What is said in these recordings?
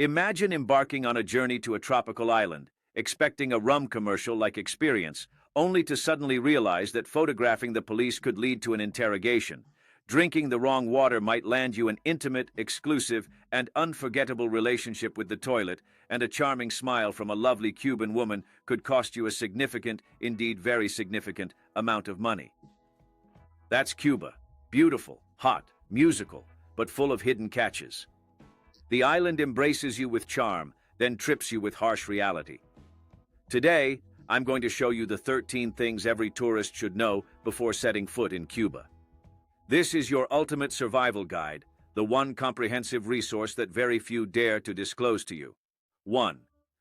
Imagine embarking on a journey to a tropical island, expecting a rum commercial-like experience, only to suddenly realize that photographing the police could lead to an interrogation. Drinking the wrong water might land you an intimate, exclusive, and unforgettable relationship with the toilet, and a charming smile from a lovely Cuban woman could cost you a significant, indeed very significant, amount of money. That's Cuba. Beautiful, hot, musical, but full of hidden catches. The island embraces you with charm, then trips you with harsh reality. Today, I'm going to show you the 13 things every tourist should know before setting foot in Cuba. This is your ultimate survival guide, the one comprehensive resource that very few dare to disclose to you. 1.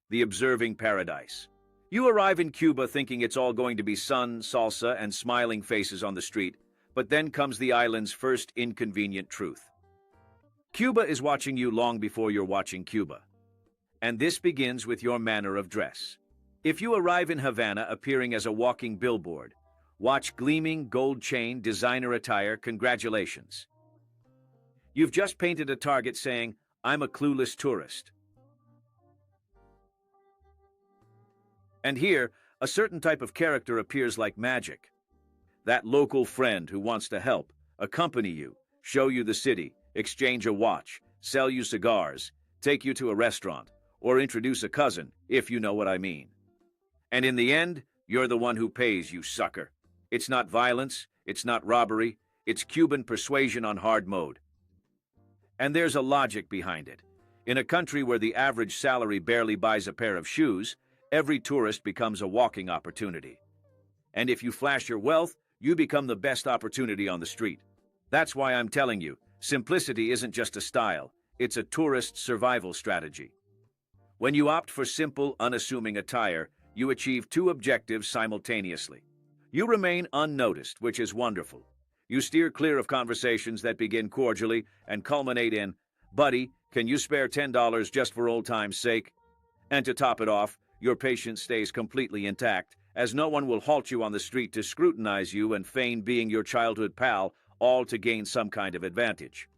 The observing paradise. You arrive in Cuba thinking it's all going to be sun, salsa, and smiling faces on the street, but then comes the island's first inconvenient truth. Cuba is watching you long before you're watching Cuba. And this begins with your manner of dress. If you arrive in Havana appearing as a walking billboard, watch gleaming gold chain designer attire, congratulations. You've just painted a target saying, "I'm a clueless tourist." And here, a certain type of character appears like magic. That local friend who wants to help, accompany you, show you the city, exchange a watch, sell you cigars, take you to a restaurant, or introduce a cousin, if you know what I mean. And in the end, you're the one who pays, you sucker. It's not violence, it's not robbery, it's Cuban persuasion on hard mode. And there's a logic behind it. In a country where the average salary barely buys a pair of shoes, every tourist becomes a walking opportunity. And if you flash your wealth, you become the best opportunity on the street. That's why I'm telling you, simplicity isn't just a style, it's a tourist survival strategy. When you opt for simple, unassuming attire, you achieve two objectives simultaneously. You remain unnoticed, which is wonderful. You steer clear of conversations that begin cordially and culminate in, "Buddy, can you spare $10 just for old time's sake?" And to top it off, your patience stays completely intact, as no one will halt you on the street to scrutinize you and feign being your childhood pal, all to gain some kind of advantage.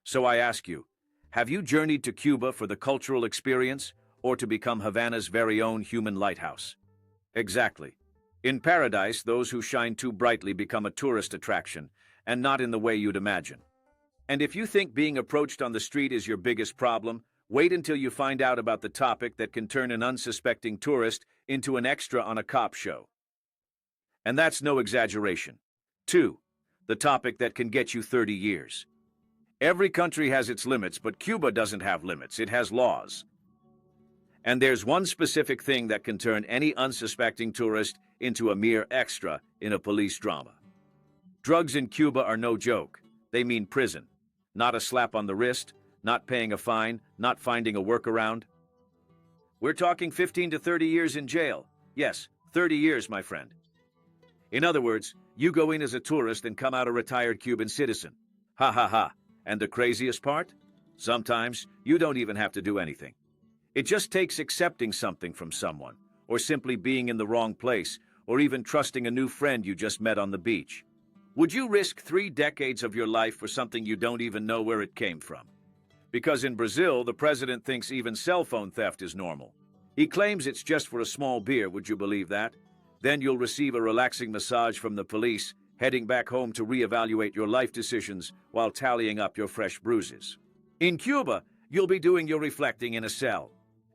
So I ask you, have you journeyed to Cuba for the cultural experience, or to become Havana's very own human lighthouse? Exactly. In paradise, those who shine too brightly become a tourist attraction, and not in the way you'd imagine. And if you think being approached on the street is your biggest problem, wait until you find out about the topic that can turn an unsuspecting tourist into an extra on a cop show. And that's no exaggeration. 2. The topic that can get you 30 years. Every country has its limits, but Cuba doesn't have limits, it has laws. And there's one specific thing that can turn any unsuspecting tourist into a mere extra in a police drama. Drugs in Cuba are no joke. They mean prison. Not a slap on the wrist, not paying a fine, not finding a workaround. We're talking 15 to 30 years in jail. Yes, 30 years, my friend. In other words, you go in as a tourist and come out a retired Cuban citizen. Ha ha ha. And the craziest part? Sometimes you don't even have to do anything. It just takes accepting something from someone, or simply being in the wrong place, or even trusting a new friend you just met on the beach. Would you risk 3 decades of your life for something you don't even know where it came from? Because in Brazil, the president thinks even cell phone theft is normal. He claims it's just for a small beer, would you believe that? Then you'll receive a relaxing massage from the police, heading back home to reevaluate your life decisions while tallying up your fresh bruises. In Cuba, you'll be doing your reflecting in a cell.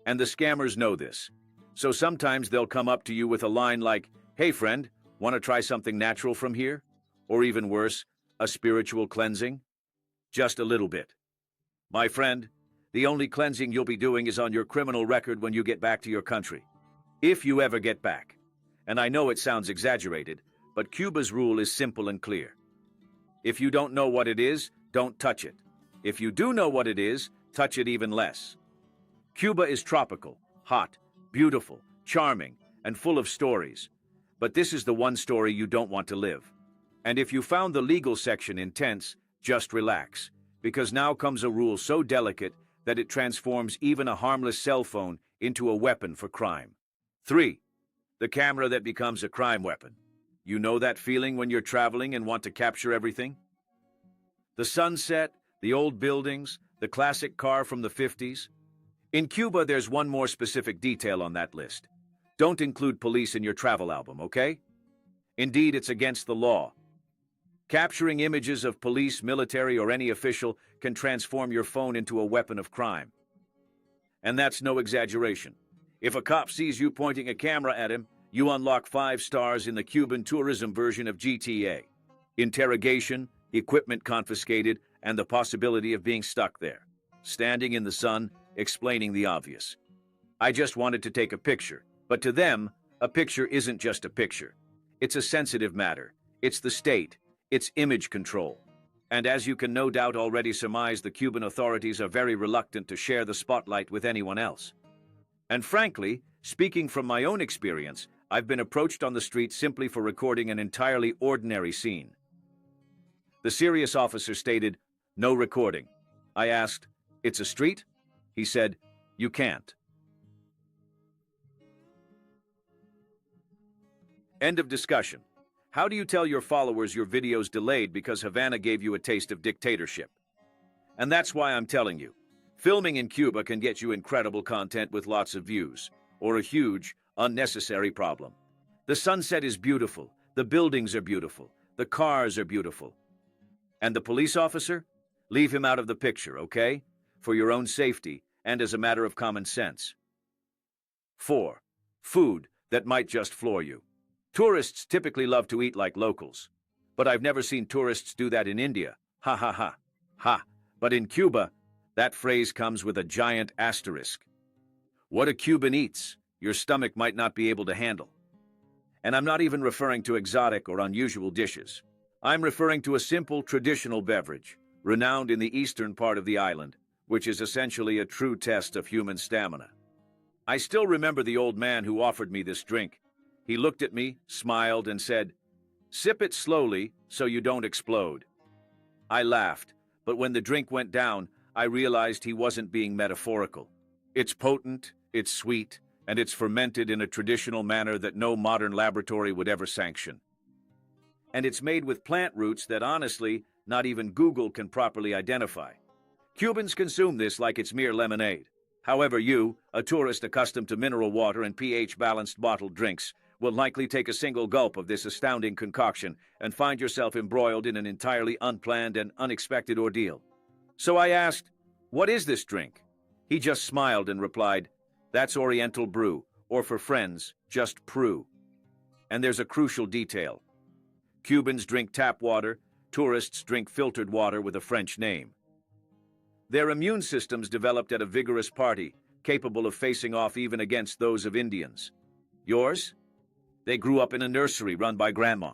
And the scammers know this. So sometimes they'll come up to you with a line like, "Hey friend, want to try something natural from here?" Or even worse, a spiritual cleansing? Just a little bit. My friend, the only cleansing you'll be doing is on your criminal record when you get back to your country. If you ever get back. And I know it sounds exaggerated, but Cuba's rule is simple and clear. If you don't know what it is, don't touch it. If you do know what it is, touch it even less. Cuba is tropical, hot, beautiful, charming, and full of stories. But this is the one story you don't want to live. And if you found the legal section intense, just relax, because now comes a rule so delicate that it transforms even a harmless cell phone into a weapon for crime. 3. The camera that becomes a crime weapon. You know that feeling when you're traveling and want to capture everything? The sunset, the old buildings, the classic car from the 50s. In Cuba, there's one more specific detail on that list. Don't include police in your travel album, okay? Indeed, it's against the law. Capturing images of police, military, or any official can transform your phone into a weapon of crime. And that's no exaggeration. If a cop sees you pointing a camera at him, you unlock 5 stars in the Cuban tourism version of GTA. Interrogation, equipment confiscated, and the possibility of being stuck there, standing in the sun, explaining the obvious. I just wanted to take a picture, but to them, a picture isn't just a picture. It's a sensitive matter. It's the state. It's image control. And as you can no doubt already surmise, the Cuban authorities are very reluctant to share the spotlight with anyone else. And frankly, speaking from my own experience, I've been approached on the street simply for recording an entirely ordinary scene. The serious officer stated, "No recording." I asked, "It's a street?" He said, "You can't." End of discussion. How do you tell your followers your video's delayed because Havana gave you a taste of dictatorship? And that's why I'm telling you. Filming in Cuba can get you incredible content with lots of views, or a huge, unnecessary problem. The sunset is beautiful, the buildings are beautiful, the cars are beautiful. And the police officer? Leave him out of the picture, okay? For your own safety, and as a matter of common sense. 4. Food that might just floor you. Tourists typically love to eat like locals, but I've never seen tourists do that in India. Ha ha ha. Ha. But in Cuba, that phrase comes with a giant asterisk. What a Cuban eats, your stomach might not be able to handle. And I'm not even referring to exotic or unusual dishes. I'm referring to a simple traditional beverage, renowned in the eastern part of the island, which is essentially a true test of human stamina. I still remember the old man who offered me this drink. He looked at me, smiled, and said, "Sip it slowly so you don't explode." I laughed, but when the drink went down, I realized he wasn't being metaphorical. It's potent, it's sweet, and it's fermented in a traditional manner that no modern laboratory would ever sanction. And it's made with plant roots that honestly, not even Google can properly identify. Cubans consume this like it's mere lemonade. However, you, a tourist accustomed to mineral water and pH-balanced bottled drinks, will likely take a single gulp of this astounding concoction and find yourself embroiled in an entirely unplanned and unexpected ordeal. So I asked, "What is this drink?" He just smiled and replied, "That's Oriental brew, or for friends, just prue." And there's a crucial detail. Cubans drink tap water, tourists drink filtered water with a French name. Their immune systems developed at a vigorous party, capable of facing off even against those of Indians. Yours? They grew up in a nursery run by grandma.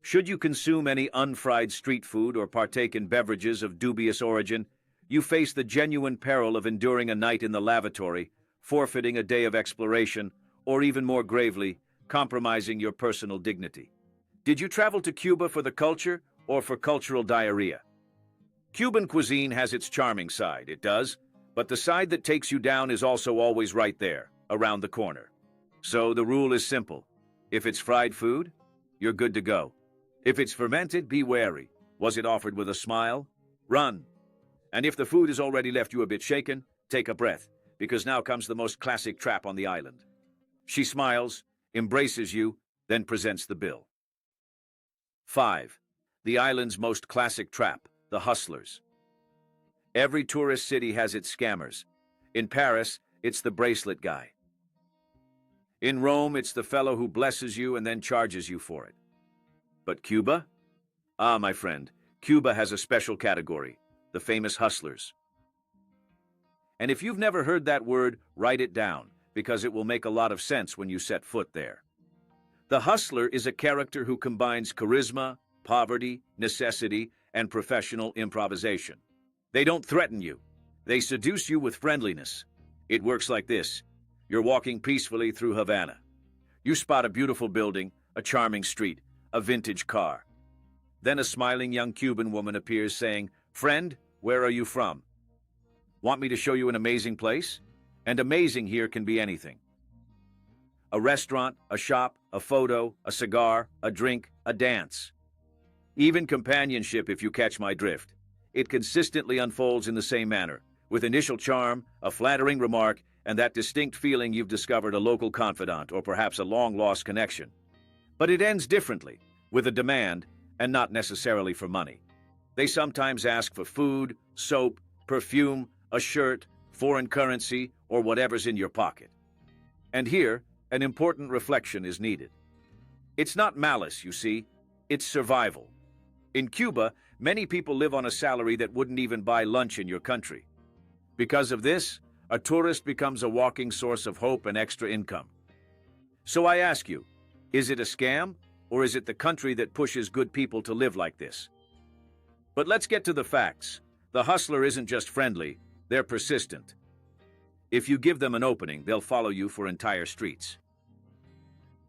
Should you consume any unfried street food or partake in beverages of dubious origin, you face the genuine peril of enduring a night in the lavatory, forfeiting a day of exploration, or even more gravely, compromising your personal dignity. Did you travel to Cuba for the culture or for cultural diarrhea? Cuban cuisine has its charming side, it does, but the side that takes you down is also always right there, around the corner. So the rule is simple. If it's fried food, you're good to go. If it's fermented, be wary. Was it offered with a smile? Run. And if the food has already left you a bit shaken, take a breath, because now comes the most classic trap on the island. She smiles, embraces you, then presents the bill. 5. The island's most classic trap, the hustlers. Every tourist city has its scammers. In Paris, it's the bracelet guy. In Rome, it's the fellow who blesses you and then charges you for it. But Cuba? Ah, my friend, Cuba has a special category, the famous hustlers. And if you've never heard that word, write it down, because it will make a lot of sense when you set foot there. The hustler is a character who combines charisma, poverty, necessity, and professional improvisation. They don't threaten you. They seduce you with friendliness. It works like this. You're walking peacefully through Havana. You spot a beautiful building, a charming street, a vintage car. Then a smiling young Cuban woman appears saying, "Friend, where are you from? Want me to show you an amazing place?" And amazing here can be anything. A restaurant, a shop, a photo, a cigar, a drink, a dance. Even companionship, if you catch my drift. It consistently unfolds in the same manner, with initial charm, a flattering remark, and that distinct feeling you've discovered a local confidant or perhaps a long-lost connection. But it ends differently, with a demand, and not necessarily for money. They sometimes ask for food, soap, perfume, a shirt, foreign currency, or whatever's in your pocket. And here, an important reflection is needed. It's not malice, you see, it's survival. In Cuba, many people live on a salary that wouldn't even buy lunch in your country. Because of this, a tourist becomes a walking source of hope and extra income. So I ask you, is it a scam, or is it the country that pushes good people to live like this? But let's get to the facts. The hustler isn't just friendly, they're persistent. If you give them an opening, they'll follow you for entire streets.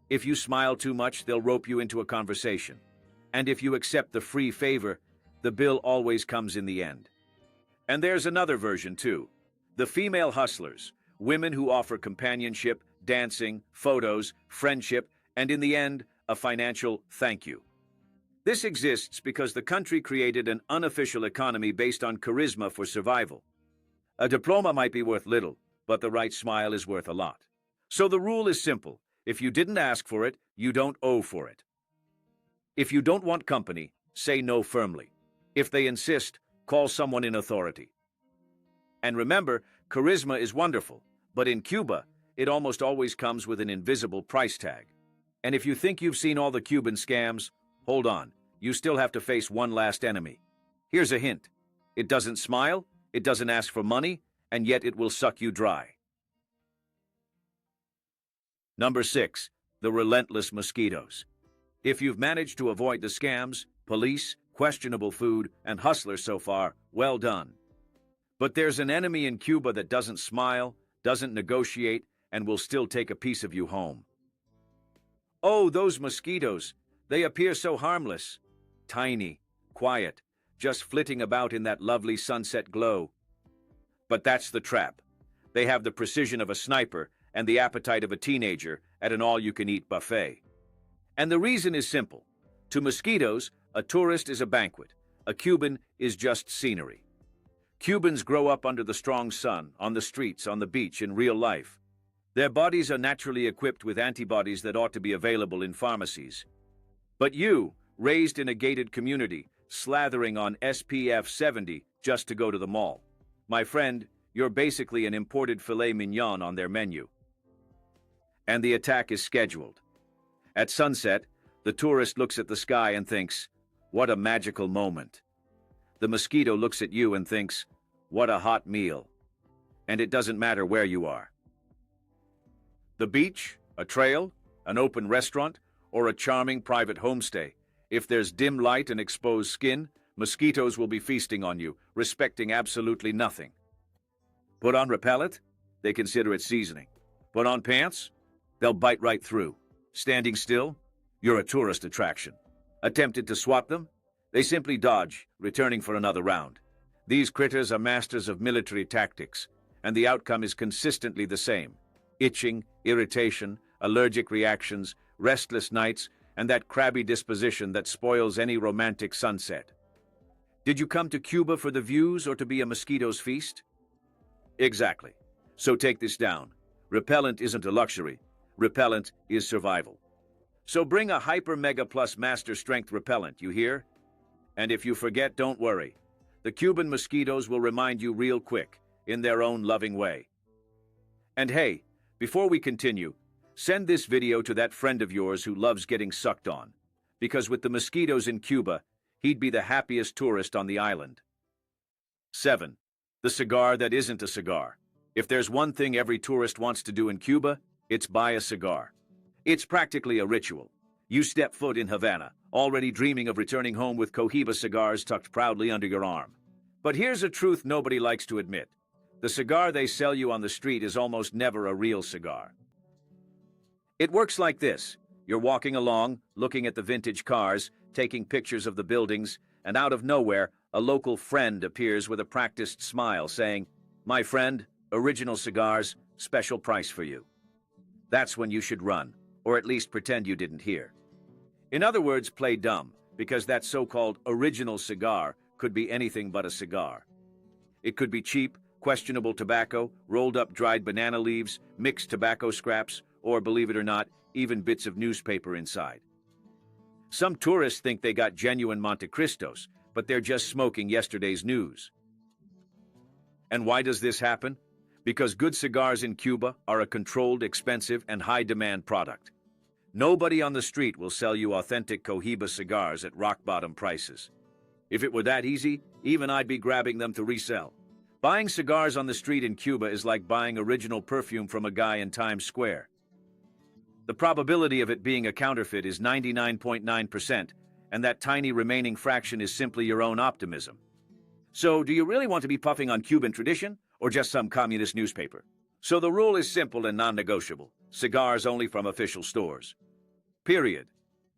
If you smile too much, they'll rope you into a conversation. And if you accept the free favor, the bill always comes in the end. And there's another version too. The female hustlers, women who offer companionship, dancing, photos, friendship, and in the end, a financial thank you. This exists because the country created an unofficial economy based on charisma for survival. A diploma might be worth little, but the right smile is worth a lot. So the rule is simple. If you didn't ask for it, you don't owe for it. If you don't want company, say no firmly. If they insist, call someone in authority. And remember, charisma is wonderful, but in Cuba, it almost always comes with an invisible price tag. And if you think you've seen all the Cuban scams, hold on, you still have to face one last enemy. Here's a hint. It doesn't smile, it doesn't ask for money, and yet it will suck you dry. Number 6, the relentless mosquitoes. If you've managed to avoid the scams, police, questionable food, and hustlers so far, well done. But there's an enemy in Cuba that doesn't smile, doesn't negotiate, and will still take a piece of you home. Oh, those mosquitoes! They appear so harmless. Tiny, quiet, just flitting about in that lovely sunset glow. But that's the trap. They have the precision of a sniper and the appetite of a teenager at an all-you-can-eat buffet. And the reason is simple. To mosquitoes, a tourist is a banquet. A Cuban is just scenery. Cubans grow up under the strong sun, on the streets, on the beach, in real life. Their bodies are naturally equipped with antibodies that ought to be available in pharmacies. But you, raised in a gated community, slathering on SPF 70 just to go to the mall. My friend, you're basically an imported filet mignon on their menu. And the attack is scheduled. At sunset, the tourist looks at the sky and thinks, what a magical moment. The mosquito looks at you and thinks, what a hot meal. And it doesn't matter where you are. The beach, a trail, an open restaurant, or a charming private homestay. If there's dim light and exposed skin, mosquitoes will be feasting on you, respecting absolutely nothing. Put on repellent? They consider it seasoning. Put on pants? They'll bite right through. Standing still? You're a tourist attraction. Attempted to swat them? They simply dodge, returning for another round. These critters are masters of military tactics, and the outcome is consistently the same. Itching, irritation, allergic reactions, restless nights, and that crabby disposition that spoils any romantic sunset. Did you come to Cuba for the views or to be a mosquito's feast? Exactly. So take this down. Repellent isn't a luxury. Repellent is survival. So bring a Hyper Mega Plus Master Strength repellent, you hear? And if you forget, don't worry. The Cuban mosquitoes will remind you real quick, in their own loving way. And hey, before we continue, send this video to that friend of yours who loves getting sucked on, because with the mosquitoes in Cuba, he'd be the happiest tourist on the island. 7. The cigar that isn't a cigar. If there's one thing every tourist wants to do in Cuba, it's buy a cigar. It's practically a ritual. You step foot in Havana, already dreaming of returning home with Cohiba cigars tucked proudly under your arm. But here's a truth nobody likes to admit. The cigar they sell you on the street is almost never a real cigar. It works like this. You're walking along, looking at the vintage cars, taking pictures of the buildings, and out of nowhere, a local friend appears with a practiced smile saying, "My friend, original cigars, special price for you." That's when you should run, or at least pretend you didn't hear. In other words, play dumb, because that so-called original cigar could be anything but a cigar. It could be cheap, questionable tobacco, rolled up dried banana leaves, mixed tobacco scraps, or, believe it or not, even bits of newspaper inside. Some tourists think they got genuine Monte Cristos, but they're just smoking yesterday's news. And why does this happen? Because good cigars in Cuba are a controlled, expensive, and high-demand product. Nobody on the street will sell you authentic Cohiba cigars at rock-bottom prices. If it were that easy, even I'd be grabbing them to resell. Buying cigars on the street in Cuba is like buying original perfume from a guy in Times Square. The probability of it being a counterfeit is 99.9%, and that tiny remaining fraction is simply your own optimism. So, do you really want to be puffing on Cuban tradition, or just some communist newspaper? So the rule is simple and non-negotiable. Cigars only from official stores. Period.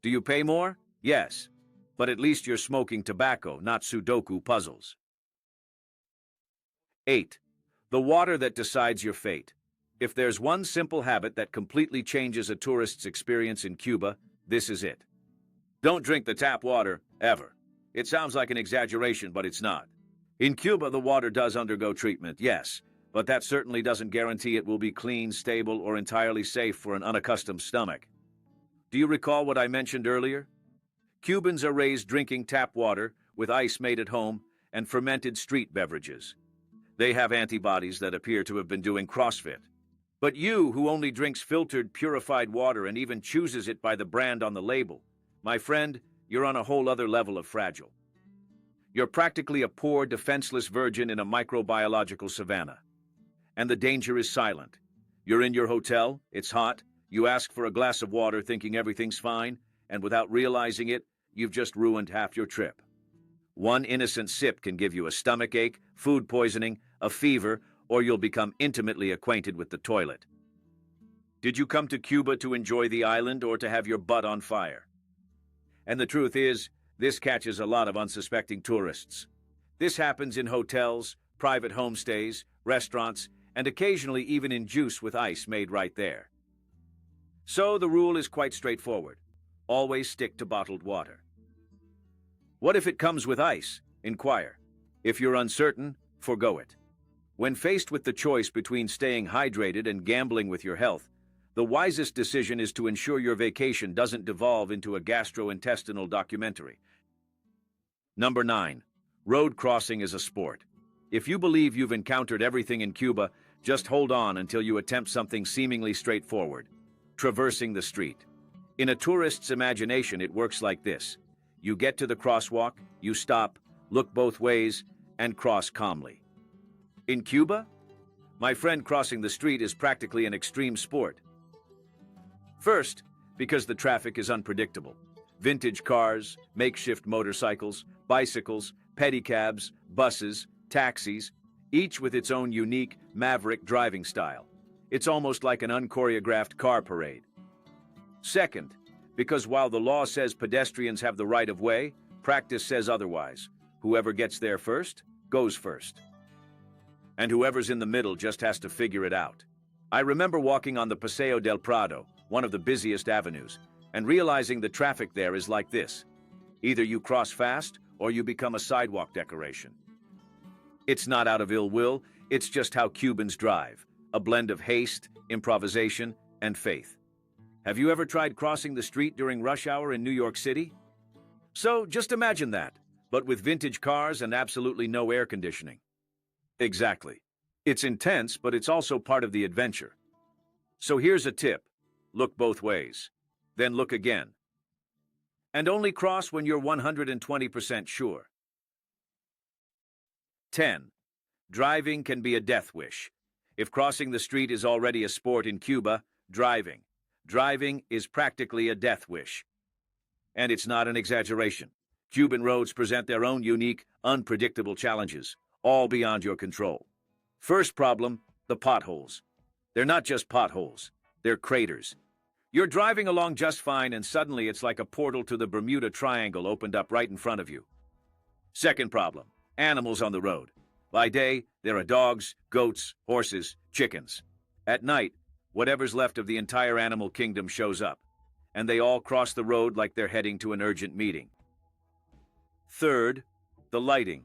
Do you pay more? Yes. But at least you're smoking tobacco, not Sudoku puzzles. 8. The water that decides your fate. If there's one simple habit that completely changes a tourist's experience in Cuba, this is it. Don't drink the tap water, ever. It sounds like an exaggeration, but it's not. In Cuba, the water does undergo treatment, yes, but that certainly doesn't guarantee it will be clean, stable, or entirely safe for an unaccustomed stomach. Do you recall what I mentioned earlier? Cubans are raised drinking tap water with ice made at home and fermented street beverages. They have antibodies that appear to have been doing CrossFit. But you, who only drinks filtered, purified water and even chooses it by the brand on the label, my friend, you're on a whole other level of fragile. You're practically a poor, defenseless virgin in a microbiological savanna. And the danger is silent. You're in your hotel, it's hot, you ask for a glass of water thinking everything's fine, and without realizing it, you've just ruined half your trip. One innocent sip can give you a stomachache, food poisoning, a fever, or you'll become intimately acquainted with the toilet. Did you come to Cuba to enjoy the island or to have your butt on fire? And the truth is, this catches a lot of unsuspecting tourists. This happens in hotels, private homestays, restaurants, and occasionally even in juice with ice made right there. So the rule is quite straightforward. Always stick to bottled water. What if it comes with ice? Inquire. If you're uncertain, forgo it. When faced with the choice between staying hydrated and gambling with your health, the wisest decision is to ensure your vacation doesn't devolve into a gastrointestinal documentary. Number 9. Road crossing is a sport. If you believe you've encountered everything in Cuba, just hold on until you attempt something seemingly straightforward. Traversing the street. In a tourist's imagination, it works like this. You get to the crosswalk, you stop, look both ways, and cross calmly. In Cuba, my friend, crossing the street is practically an extreme sport. First, because the traffic is unpredictable. Vintage cars, makeshift motorcycles, bicycles, pedicabs, buses, taxis, each with its own unique, maverick driving style. It's almost like an unchoreographed car parade. Second, because while the law says pedestrians have the right of way, practice says otherwise. Whoever gets there first, goes first. And whoever's in the middle just has to figure it out. I remember walking on the Paseo del Prado, one of the busiest avenues, and realizing the traffic there is like this. Either you cross fast, or you become a sidewalk decoration. It's not out of ill will, it's just how Cubans drive, a blend of haste, improvisation, and faith. Have you ever tried crossing the street during rush hour in New York City? So, just imagine that, but with vintage cars and absolutely no air conditioning. Exactly. It's intense, but it's also part of the adventure. So here's a tip. Look both ways. Then look again. And only cross when you're 120% sure. 10. Driving can be a death wish. If crossing the street is already a sport in Cuba, driving is practically a death wish. And it's not an exaggeration. Cuban roads present their own unique, unpredictable challenges, all beyond your control. First problem, the potholes. They're not just potholes, they're craters. You're driving along just fine, and suddenly it's like a portal to the Bermuda Triangle opened up right in front of you. Second problem, animals on the road. By day, there are dogs, goats, horses, chickens. At night, whatever's left of the entire animal kingdom shows up, and they all cross the road like they're heading to an urgent meeting. Third, the lighting,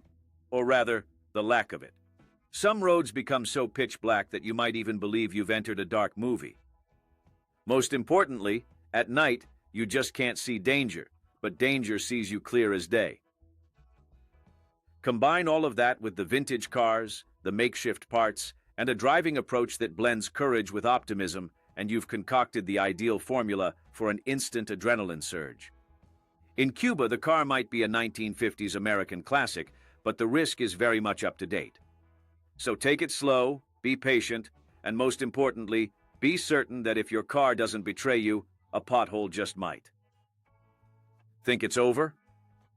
or rather, the lack of it. Some roads become so pitch black that you might even believe you've entered a dark movie. Most importantly, at night, you just can't see danger, but danger sees you clear as day. Combine all of that with the vintage cars, the makeshift parts, and a driving approach that blends courage with optimism, and you've concocted the ideal formula for an instant adrenaline surge. In Cuba, the car might be a 1950s American classic, but the risk is very much up to date. So take it slow, be patient, and most importantly, be certain that if your car doesn't betray you, a pothole just might. Think it's over?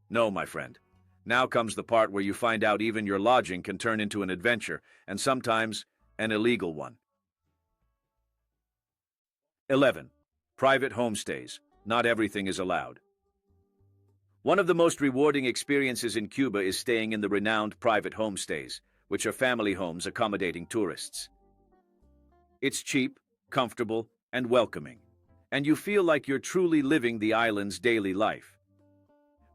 No, my friend. Now comes the part where you find out even your lodging can turn into an adventure, and sometimes an illegal one. 11. Private homestays. Not everything is allowed. One of the most rewarding experiences in Cuba is staying in the renowned private homestays, which are family homes accommodating tourists. It's cheap, comfortable, and welcoming, and you feel like you're truly living the island's daily life.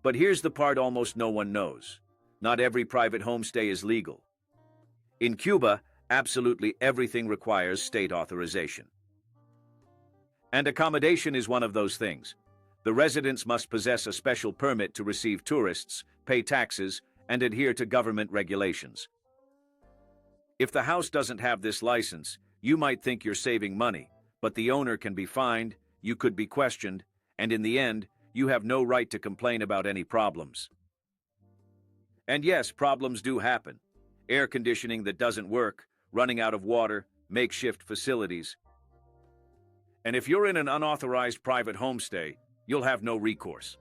But here's the part almost no one knows. Not every private homestay is legal. In Cuba, absolutely everything requires state authorization. And accommodation is one of those things. The residents must possess a special permit to receive tourists, pay taxes, and adhere to government regulations. If the house doesn't have this license, you might think you're saving money, but the owner can be fined, you could be questioned, and in the end, you have no right to complain about any problems. And yes, problems do happen. Air conditioning that doesn't work, running out of water, makeshift facilities. And if you're in an unauthorized private homestay, you'll have no recourse.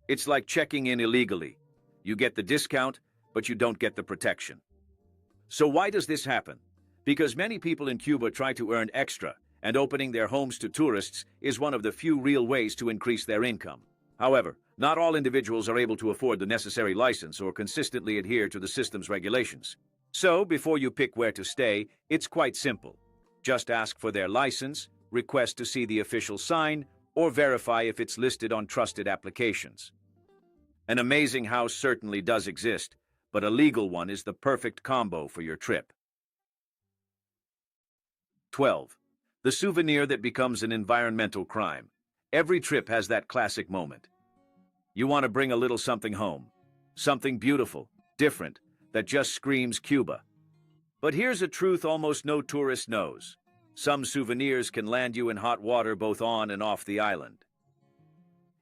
It's like checking in illegally. You get the discount, but you don't get the protection. So why does this happen? Because many people in Cuba try to earn extra, and opening their homes to tourists is one of the few real ways to increase their income. However, not all individuals are able to afford the necessary license or consistently adhere to the system's regulations. So, before you pick where to stay, it's quite simple. Just ask for their license, request to see the official sign, or verify if it's listed on trusted applications. An amazing house certainly does exist, but a legal one is the perfect combo for your trip. 12. The souvenir that becomes an environmental crime. Every trip has that classic moment. You want to bring a little something home. Something beautiful, different, that just screams Cuba. But here's a truth almost no tourist knows. Some souvenirs can land you in hot water both on and off the island.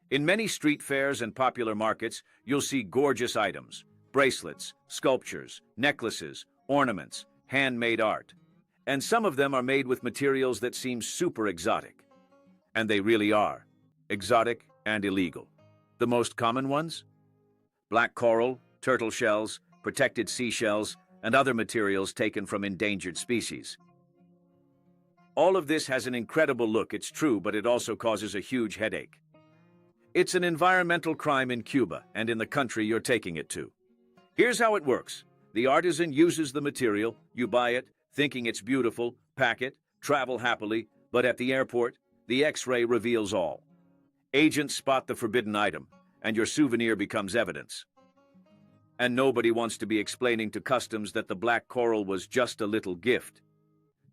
In many street fairs and popular markets, you'll see gorgeous items, bracelets, sculptures, necklaces, ornaments, handmade art. And some of them are made with materials that seem super exotic. And they really are. Exotic and illegal. The most common ones? Black coral, turtle shells, protected seashells, and other materials taken from endangered species. All of this has an incredible look, it's true, but it also causes a huge headache. It's an environmental crime in Cuba and in the country you're taking it to. Here's how it works. The artisan uses the material, you buy it, thinking it's beautiful, pack it, travel happily, but at the airport, the X-ray reveals all. Agents spot the forbidden item, and your souvenir becomes evidence. And nobody wants to be explaining to customs that the black coral was just a little gift.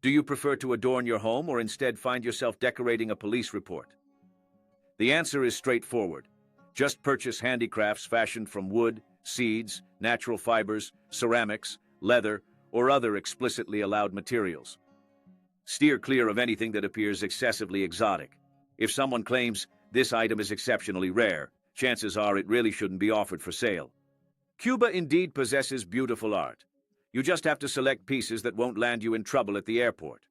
Do you prefer to adorn your home or instead find yourself decorating a police report? The answer is straightforward. Just purchase handicrafts fashioned from wood, seeds, natural fibers, ceramics, leather, or other explicitly allowed materials. Steer clear of anything that appears excessively exotic. If someone claims this item is exceptionally rare, chances are it really shouldn't be offered for sale. Cuba indeed possesses beautiful art. You just have to select pieces that won't land you in trouble at the airport.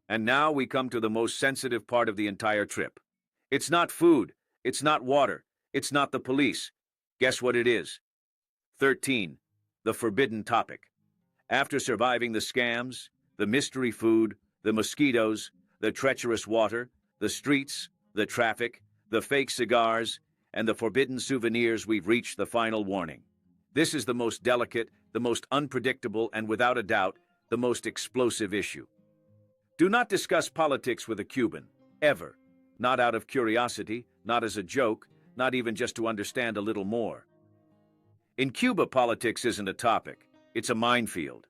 And now we come to the most sensitive part of the entire trip. It's not food, it's not water, it's not the police. Guess what it is? 13. The forbidden topic. After surviving the scams, the mystery food, the mosquitoes, the treacherous water, the streets, the traffic, the fake cigars, and the forbidden souvenirs, we've reached the final warning. This is the most delicate, the most unpredictable, and without a doubt, the most explosive issue. Do not discuss politics with a Cuban, ever. Not out of curiosity, not as a joke, not even just to understand a little more. In Cuba, politics isn't a topic, it's a minefield.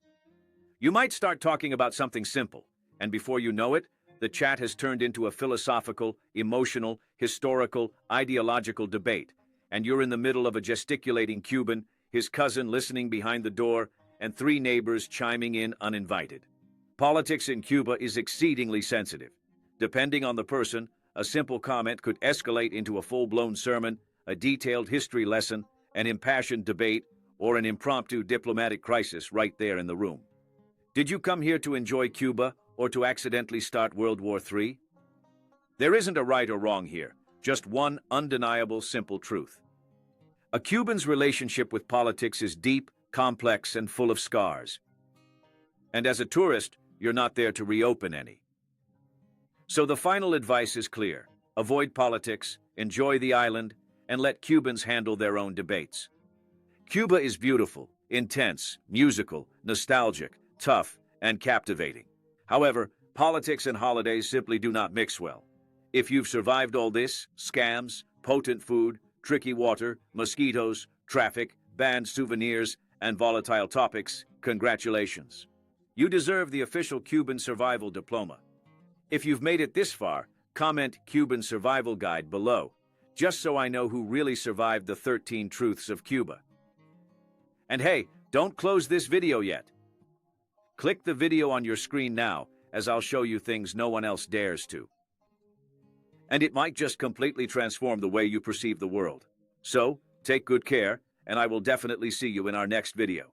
You might start talking about something simple, and before you know it, the chat has turned into a philosophical, emotional, historical, ideological debate, and you're in the middle of a gesticulating Cuban, his cousin listening behind the door, and three neighbors chiming in uninvited. Politics in Cuba is exceedingly sensitive. Depending on the person, a simple comment could escalate into a full-blown sermon, a detailed history lesson, an impassioned debate, or an impromptu diplomatic crisis right there in the room. Did you come here to enjoy Cuba or to accidentally start World War III? There isn't a right or wrong here, just one undeniable simple truth. A Cuban's relationship with politics is deep, complex, and full of scars. And as a tourist, you're not there to reopen any. So the final advice is clear. Avoid politics, enjoy the island, and let Cubans handle their own debates. Cuba is beautiful, intense, musical, nostalgic, tough, and captivating. However, politics and holidays simply do not mix well. If you've survived all this, scams, potent food, tricky water, mosquitoes, traffic, banned souvenirs, and volatile topics, congratulations. You deserve the official Cuban Survival Diploma. If you've made it this far, comment Cuban Survival Guide below, just so I know who really survived the 13 truths of Cuba. And hey, don't close this video yet. Click the video on your screen now, as I'll show you things no one else dares to. And it might just completely transform the way you perceive the world. So, take good care, and I will definitely see you in our next video.